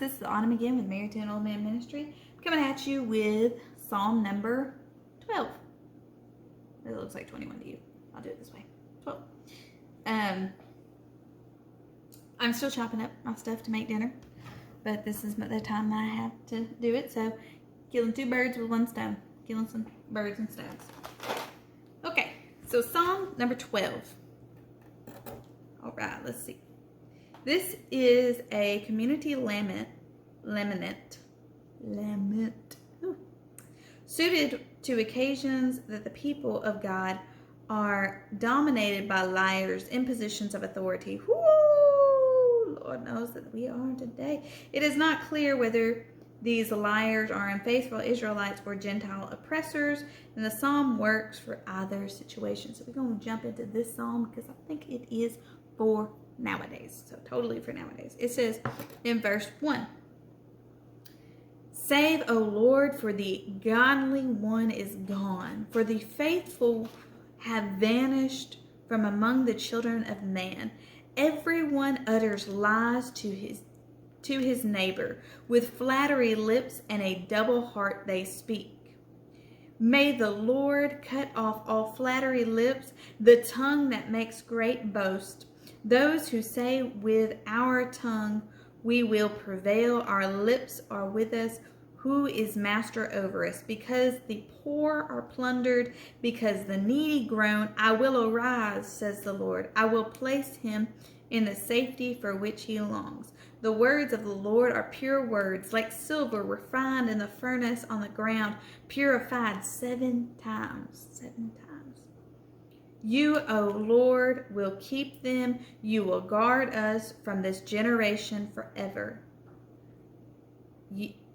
This is Autumn again with Married to an Old Man Ministry. Coming at you with Psalm number 12. It looks like 21 to you. I'll do it this way. 12. I'm still chopping up my stuff to make dinner, but this is the time I have to do it. So, killing two birds with one stone. Killing some birds and stones. Okay, so Psalm number 12. All right, let's see. This is a community lament, suited to occasions that the people of God are dominated by liars in positions of authority. Woo! Lord knows that we are today. It is not clear whether these liars are unfaithful Israelites or Gentile oppressors, and the psalm works for either situation. So we're going to jump into this psalm because I think it is for nowadays. So totally for nowadays. It says in verse 1, "Save, O Lord, for the godly one is gone, for the faithful have vanished from among the children of man. Everyone utters lies to his neighbor. With flattery lips and a double heart they speak. May the Lord cut off all flattery lips, the tongue that makes great boast. Those who say with our tongue, we will prevail, our lips are with us. Who is master over us? Because the poor are plundered, because the needy groan, I will arise, says the Lord. I will place him in the safety for which he longs. The words of the Lord are pure words, like silver refined in the furnace on the ground, purified 7 times. 7 times. You, O Lord, will keep them. You will guard us from this generation forever.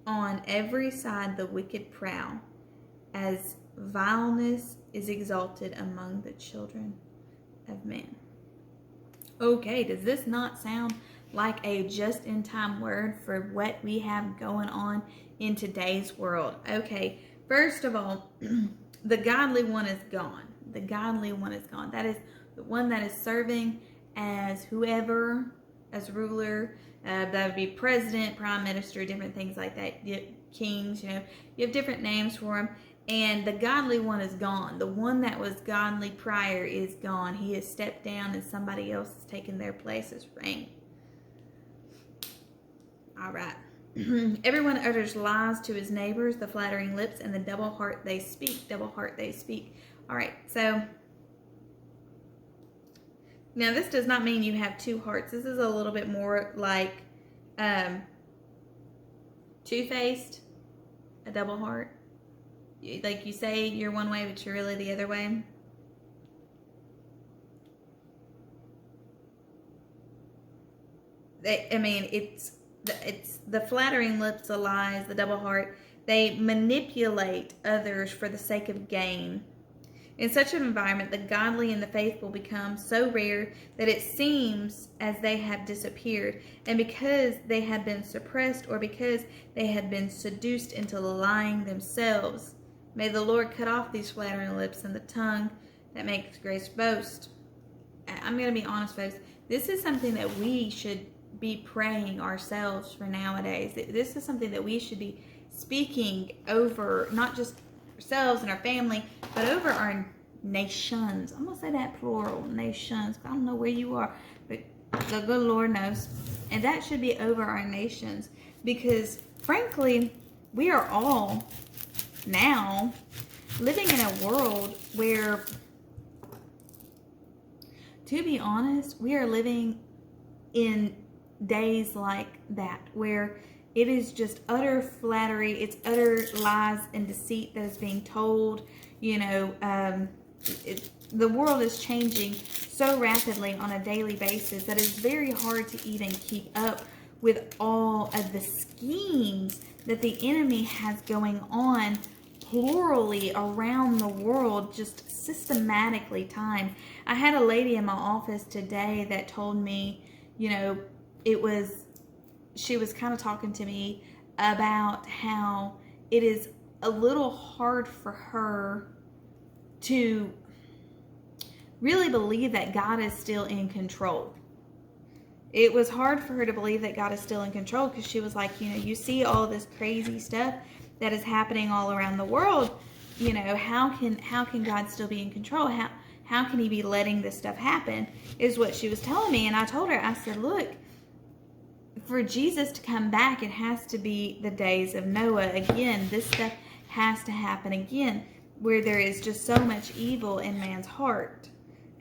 On every side the wicked prowl, as vileness is exalted among the children of men." Okay, does this not sound like a just-in-time word for what we have going on in today's world? Okay, first of all, the godly one is gone. The godly one is gone. That is the one that is serving as whoever, as ruler. That would be president, prime minister, different things like that. Kings, you have different names for them. And the godly one is gone. The one that was godly prior is gone. He has stepped down and somebody else has taken their place as reign. All right. Everyone utters lies to his neighbors, the flattering lips, and the double heart they speak. Double heart they speak. All right, so now this does not mean you have two hearts. This is a little bit more like two-faced, a double heart. Like you say you're one way, but you're really the other way. It's the flattering lips, the lies, the double heart. They manipulate others for the sake of gain. In such an environment, the godly and the faithful become so rare that it seems as they have disappeared. And because they have been suppressed or because they have been seduced into lying themselves, may the Lord cut off these flattering lips and the tongue that makes great boast. I'm going to be honest, folks. This is something that we should be praying ourselves for nowadays. This is something that we should be speaking over, not just ourselves and our family, but over our nations. I'm going to say that plural, nations. I don't know where you are, but the good Lord knows. And that should be over our nations because, frankly, we are all now living in a world where, to be honest, we are living in days like that where it is just utter flattery. It's utter lies and deceit that is being told. The world is changing so rapidly on a daily basis that it's very hard to even keep up with all of the schemes that the enemy has going on plurally around the world, just systematically timed. I had a lady in my office today that told me, she was kind of talking to me about how it is a little hard for her to really believe that God is still in control. It was hard for her to believe that God is still in control, because she was like, you see all this crazy stuff that is happening all around the world. How can God still be in control? How can he be letting this stuff happen, is what she was telling me. And I told her, I said, look, for Jesus to come back, it has to be the days of Noah again. This stuff has to happen again, where there is just so much evil in man's heart.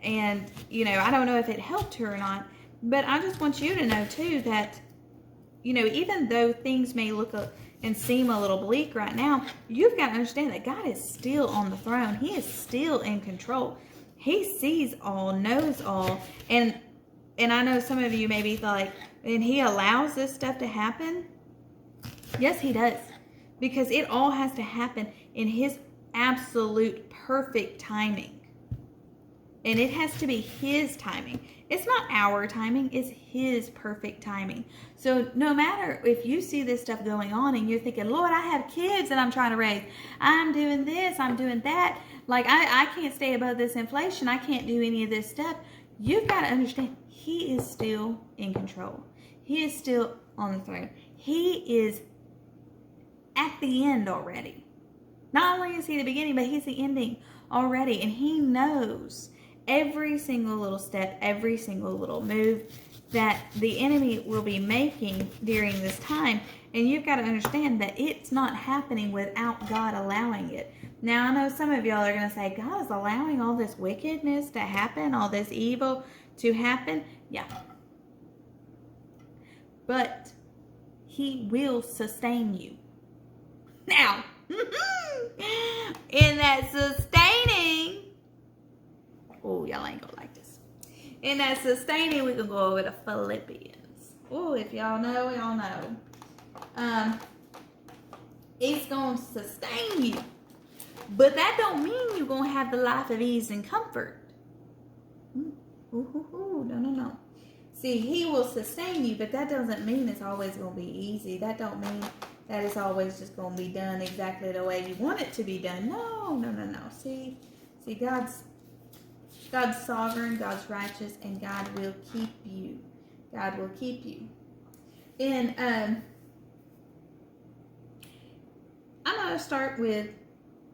And, I don't know if it helped her or not, but I just want you to know too that, even though things may look and seem a little bleak right now, you've got to understand that God is still on the throne. He is still in control. He sees all, knows all. And I know some of you may be like, and he allows this stuff to happen? Yes, he does. Because it all has to happen in his absolute perfect timing. And it has to be his timing. It's not our timing. It's his perfect timing. So no matter if you see this stuff going on and you're thinking, Lord, I have kids that I'm trying to raise. I'm doing this. I'm doing that. Like, I can't stay above this inflation. I can't do any of this stuff. You've got to understand, he is still in control. He is still on the throne. He is at the end already. Not only is he the beginning, but he's the ending already. And he knows every single little step, every single little move that the enemy will be making during this time. And you've got to understand that it's not happening without God allowing it. Now, I know some of y'all are going to say, God is allowing all this wickedness to happen, all this evil to happen. Yeah. But he will sustain you. Now, in that sustaining, oh, y'all ain't gonna like this. In that sustaining, we can go over to Philippians. Oh, if y'all know, y'all know. It's gonna sustain you. But that don't mean you're gonna have the life of ease and comfort. No. See, he will sustain you, but that doesn't mean it's always gonna be easy. That don't mean that it's always just gonna be done exactly the way you want it to be done. No. See, God's sovereign, God's righteous, and God will keep you. God will keep you. And I'm going to start with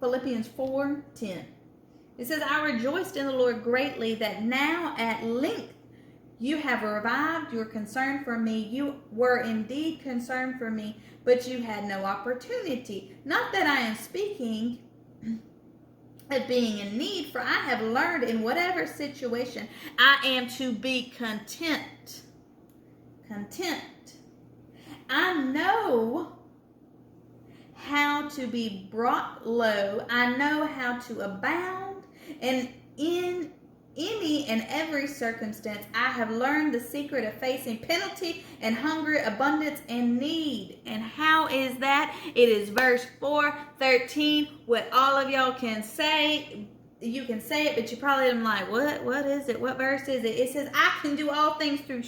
Philippians 4:10. It says, I rejoiced in the Lord greatly that now at length you have revived your concern for me. You were indeed concerned for me, but you had no opportunity. Not that I am speaking of being in need, for I have learned in whatever situation I am to be content. Content. I know how to be brought low. I know how to abound. And in any and every circumstance, I have learned the secret of facing penalty and hunger, abundance and need. And how is that? It is verse 4:13. What all of y'all can say. You can say it, but you probably am like, what is it? What verse is it? It says, I can do all things through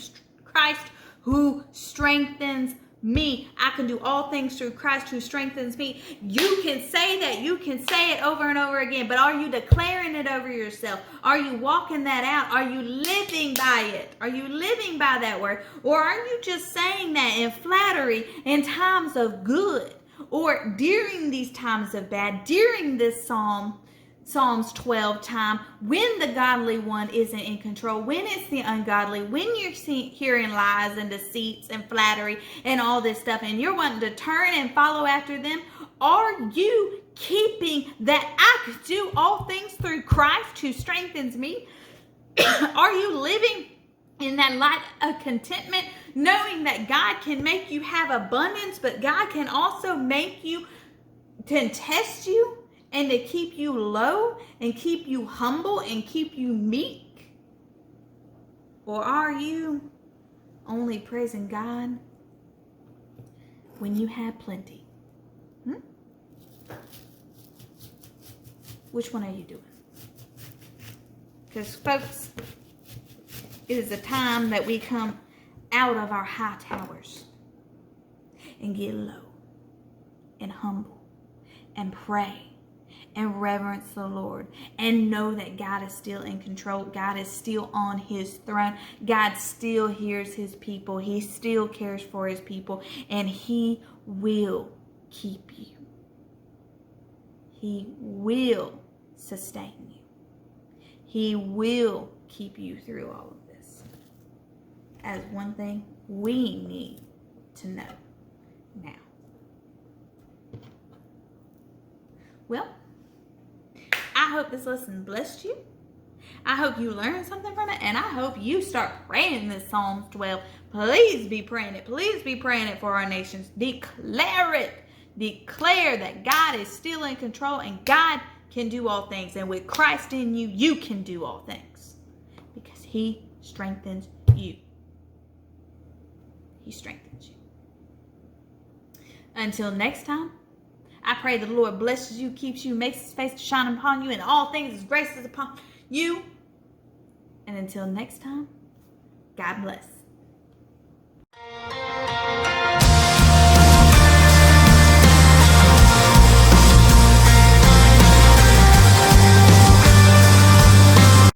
Christ who strengthens me. I can do all things through Christ who strengthens me. You can say that. You can say it over and over again. But are you declaring it over yourself? Are you walking that out? Are you living by it? Are you living by that word? Or are you just saying that in flattery in times of good? Or during these times of bad? During this Psalms 12 time, when the godly one isn't in control, when it's the ungodly, when you're hearing lies and deceits and flattery and all this stuff, and you're wanting to turn and follow after them, are you keeping that I can do all things through Christ who strengthens me? Are you living in that light of contentment, knowing that God can make you have abundance, but God can also make you, can test you, and to keep you low and keep you humble and keep you meek? Or are you only praising God when you have plenty? Which one are you doing? Because folks, it is a time that we come out of our high towers and get low and humble and pray and reverence the Lord and know that God is still in control. God is still on his throne. God still hears his people. He still cares for his people, and he will keep you. He will sustain you. He will keep you through all of this. As one thing we need to know now. Well, I hope this lesson blessed you. I hope you learned something from it, and I hope you start praying this Psalms 12. Please be praying it. Please be praying it for our nations. Declare it. Declare that God is still in control and God can do all things. And with Christ in you, you can do all things because he strengthens you. He strengthens you. Until next time, I pray the Lord blesses you, keeps you, makes his face to shine upon you, and all things his grace is upon you. And until next time, God bless.